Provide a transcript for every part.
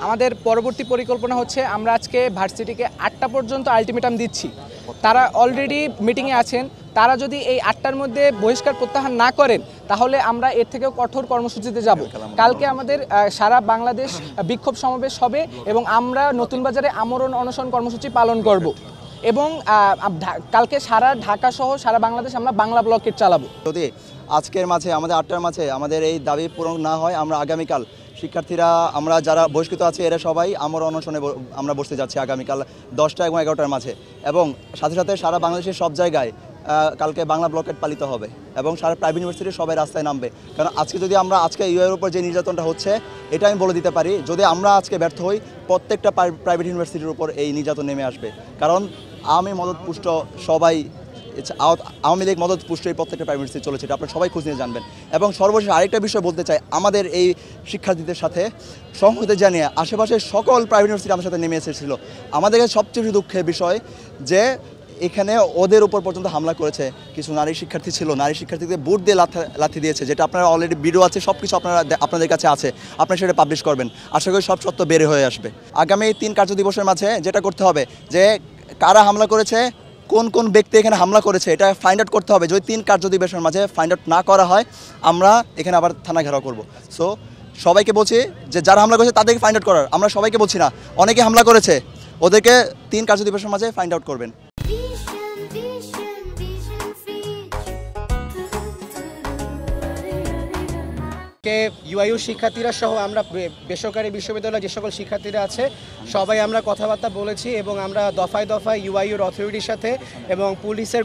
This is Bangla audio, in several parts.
আমাদের পরবর্তী পরিকল্পনা হচ্ছে আমরা আজকে ভার্সিটিকে 8টা পর্যন্ত আলটিমেটাম দিচ্ছি। তারা অলরেডি মিটিংয়ে আছেন। তারা যদি এই 8টার মধ্যে বহিষ্কার প্রত্যাহার না করেন তাহলে আমরা এর থেকেও কঠোর কর্মসূচিতে যাব। কালকে আমাদের সারা বাংলাদেশ বিক্ষোভ সমাবেশ হবে এবং আমরা নতুন বাজারে আমরণ অনশন কর্মসূচি পালন করব এবং কালকে সারা ঢাকা সহ সারা বাংলাদেশ আমরা বাংলা ব্লকেট চালাবো। যদি আজকের মাঝে আমাদের 8টার মাঝে আমাদের এই দাবি পূরণ না হয় আমরা আগামীকাল শিক্ষার্থীরা আমরা যারা বহিষ্কৃত আছে এরা সবাই আমরণ অনশনে আমরা বসতে যাচ্ছি আগামীকাল 10টা এবং 11টার মাঝে। এবং সাথে সাথে সারা বাংলাদেশের সব জায়গায় কালকে বাংলা ব্লকেট পালিত হবে এবং সারা প্রাইভেট ইউনিভার্সিটির সবাই রাস্তায় নামবে। কারণ আজকে যদি আমরা আজকে ইউএর উপর যে নির্যাতনটা হচ্ছে এটা আমি বলে দিতে পারি, যদি আমরা আজকে ব্যর্থ হই প্রত্যেকটা প্রাইভেট ইউনিভার্সিটির উপর এই নির্যাতন নেমে আসবে। কারণ আমি মদতপুষ্ট সবাই আওয়ামী লীগ মদত পুষ্টই প্রত্যেকটা প্রাইভেট ইউনিভার্সিটি চলেছে, এটা আপনারা সবাই খোঁজ নিয়ে জানবেন। এবং সর্বশেষ আরেকটা বিষয় বলতে চাই, আমাদের এই শিক্ষার্থীদের সাথে সংহতি জানিয়ে আশেপাশের সকল প্রাইভেট ইউনিভার্সিটি আমার সাথে নেমে এসেছিল। আমাদের কাছে সবচেয়ে বেশি দুঃখের বিষয় যে এখানে ওদের উপর পর্যন্ত হামলা করেছে কিছু নারী শিক্ষার্থী ছিল, নারী শিক্ষার্থীদের বুট দিয়ে লাথি দিয়েছে, যেটা আপনারা অলরেডি ভিডিও আছে, সব কিছু আপনাদের কাছে আছে, আপনারা সেটা পাবলিশ করবেন। আশা করি সব সত্য বের হয়ে আসবে। আগামী 3 কার্য দিবসের মাঝে যেটা করতে হবে যে কারা হামলা করেছে, কোন কোন ব্যক্তি এখানে হামলা করেছে এটা ফাইন্ড আউট করতে হবে। যদি 3 কার্য দিবসের মাঝে ফাইন্ড আউট না করা হয় আমরা এখানে আবার থানা ঘেরাও করব। সো সবাইকে বলছি যে যারা হামলা করেছে তাদেরকে ফাইন্ড আউট করার, আমরা সবাইকে বলছি না, অনেকে হামলা করেছে ওদেরকে 3 কার্য দিবসের মাঝে ফাইন্ড আউট করবেন। ইউআইইউ শিক্ষার্থীরা সহ আমরা বেসরকারি বিশ্ববিদ্যালয়ে যে সকল শিক্ষার্থীরা আছে সবাই আমরা কথাবার্তা বলেছি এবং আমরা দফায় দফায় ইউআইইউর অথরিটির সাথে এবং পুলিশের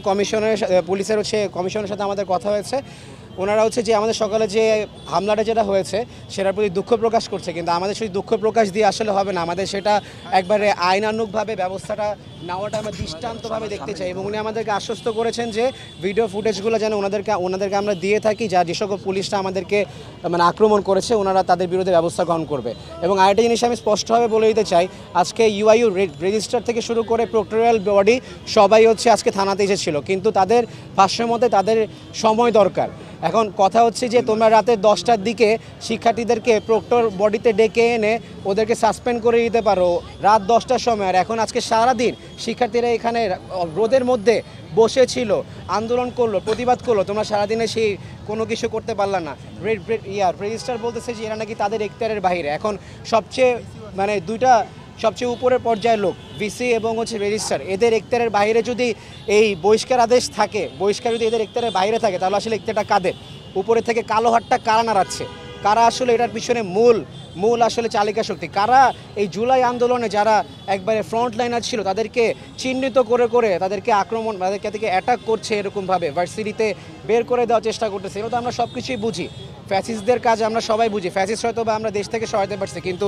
কমিশনের সাথে আমাদের কথা হয়েছে। ওনারা হচ্ছে যে আমাদের সকালে যে হামলাটা যেটা হয়েছে সেটার প্রতি দুঃখ প্রকাশ করছে, কিন্তু আমাদের সেই দুঃখ প্রকাশ দিয়ে আসলে হবে না, আমাদের সেটা একবারে আইনানুগভাবে ব্যবস্থাটা নেওয়াটা আমরা দৃষ্টান্তভাবে দেখতে চাই। এবং উনি আমাদেরকে আশ্বস্ত করেছেন যে ভিডিও ফুটেজগুলো যেন ওনাদেরকে আমরা দিয়ে থাকি, যে সকল পুলিশটা আমাদেরকে আক্রমণ করেছে ওনারা তাদের বিরুদ্ধে ব্যবস্থা গ্রহণ করবে। এবং আরেকটা জিনিস আমি স্পষ্টভাবে বলে দিতে চাই, আজকে ইউআইইউ রেজিস্ট্রার থেকে শুরু করে প্রক্টরিয়াল বডি সবাই হচ্ছে আজকে থানাতে এসেছিল, কিন্তু তাদের ভাষ্যের মধ্যে তাদের সময় দরকার। এখন কথা হচ্ছে যে তোমরা রাতে 10টার দিকে শিক্ষার্থীদেরকে প্রক্টর বডিতে ডেকে এনে ওদেরকে সাসপেন্ড করে দিতে পারো রাত 10টার সময়, আর এখন আজকে সারাদিন শিক্ষার্থীরা এখানে রোদের মধ্যে বসেছিল, আন্দোলন করলো, প্রতিবাদ করলো, তোমরা সারাদিনে সেই কোনো কিছু করতে পারলা না। রেজিস্ট্রার বলতেছে যে এরা নাকি তাদের এখতিয়ারের বাইরে। এখন সবচেয়ে দুইটা সবচেয়ে উপরের পর্যায়ের লোক ভিসি এবং হচ্ছে রেজিস্ট্রার, এদের এখতিয়ারের বাইরে যদি এই বহিষ্কার আদেশ থাকে, বহিষ্কার যদি এদের এখতিয়ারের বাইরে থাকে তাহলে আসলে এখতিয়ারটা কাদের? উপরে থেকে কালো হাতটা কারা নাড়াচ্ছে? কারা আসলে এটার পিছনে মূল আসলে চালিকা শক্তি? কারা এই জুলাই আন্দোলনে যারা একবারে ফ্রন্ট লাইনার ছিল তাদেরকে চিহ্নিত করে তাদেরকে আক্রমণ, তাদেরকে অ্যাটাক করছে, এরকমভাবে ভার্সিটিতে বের করে দেওয়ার চেষ্টা করতেছে? এটা তো আমরা সব কিছুই বুঝি, ফ্যাসিস্টদের কাজ আমরা সবাই বুঝি। ফ্যাসিস্ট হয়তো বা আমরা দেশ থেকে সরাতে পারছি, কিন্তু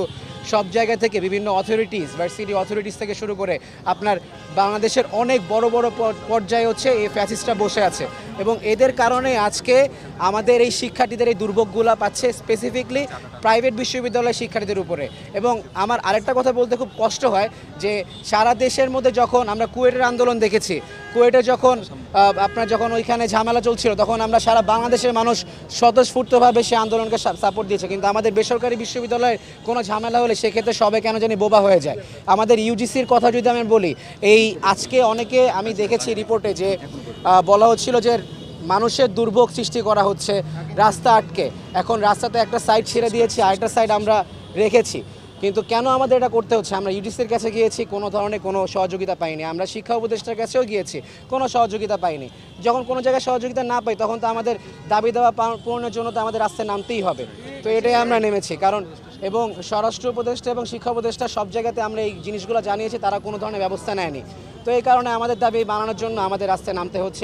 সব জায়গা থেকে বিভিন্ন অথরিটিস, ভার্সিটি অথরিটিস থেকে শুরু করে আপনার বাংলাদেশের অনেক বড় বড় পর্যায়ে হচ্ছে এই ফ্যাসিস্টরা বসে আছে। এবং এদের কারণে আজকে আমাদের এই শিক্ষার্থীদের এই দুর্ভোগগুলো পাচ্ছে, স্পেসিফিকলি প্রাইভেট বিশ্ববিদ্যালয়ের শিক্ষার্থীদের উপরে। এবং আমার আরেকটা কথা বলতে খুব কষ্ট হয় যে সারা দেশের মধ্যে যখন আমরা কুয়েটের আন্দোলন দেখেছি, কুয়েটে যখন ওইখানে ঝামেলা চলছিল তখন আমরা সারা বাংলাদেশের মানুষ স্বতঃস্ফূর্তভাবে সে আন্দোলনকে সাপোর্ট দিয়েছে, কিন্তু আমাদের বেসরকারি বিশ্ববিদ্যালয়ের কোনো ঝামেলা হলে সেক্ষেত্রে সবাই কেন জানি বোবা হয়ে যায়। আমাদের ইউজিসির কথা যদি আমি বলি, এই আজকে অনেকে আমি দেখেছি রিপোর্টে যে বলা হচ্ছিল যে মানুষের দুর্ভোগ সৃষ্টি করা হচ্ছে রাস্তা আটকে। এখন রাস্তাতে একটা সাইড ছেড়ে দিয়েছি, আরেকটা সাইড আমরা রেখেছি, কিন্তু কেন আমাদের এটা করতে হচ্ছে? আমরা ইউজিসির কাছে গিয়েছি, কোনো ধরনের কোনো সহযোগিতা পাইনি। আমরা শিক্ষা উপদেষ্টার কাছেও গিয়েছি, কোনো সহযোগিতা পাইনি। যখন কোনো জায়গায় সহযোগিতা না পাই তখন তো আমাদের দাবি দেওয়া পূরণের জন্য তো আমাদের রাস্তায় নামতেই হবে। তো এটাই আমরা নেমেছি। কারণ এবং স্বরাষ্ট্র উপদেষ্টা এবং শিক্ষা উপদেষ্টা সব জায়গাতে আমরা এই জিনিসগুলো জানিয়েছি, তারা কোনো ধরনের ব্যবস্থা নেয়নি। তো এই কারণে আমাদের দাবি মানানোর জন্য আমাদের রাস্তায় নামতে হচ্ছে।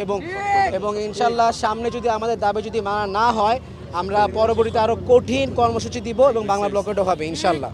এবং ইনশাল্লাহ সামনে যদি আমাদের দাবি যদি মানা না হয় আমরা পরবর্তীতে আরও কঠিন কর্মসূচি দিব এবং বাংলা ব্লকেটও হবে ইনশাল্লাহ।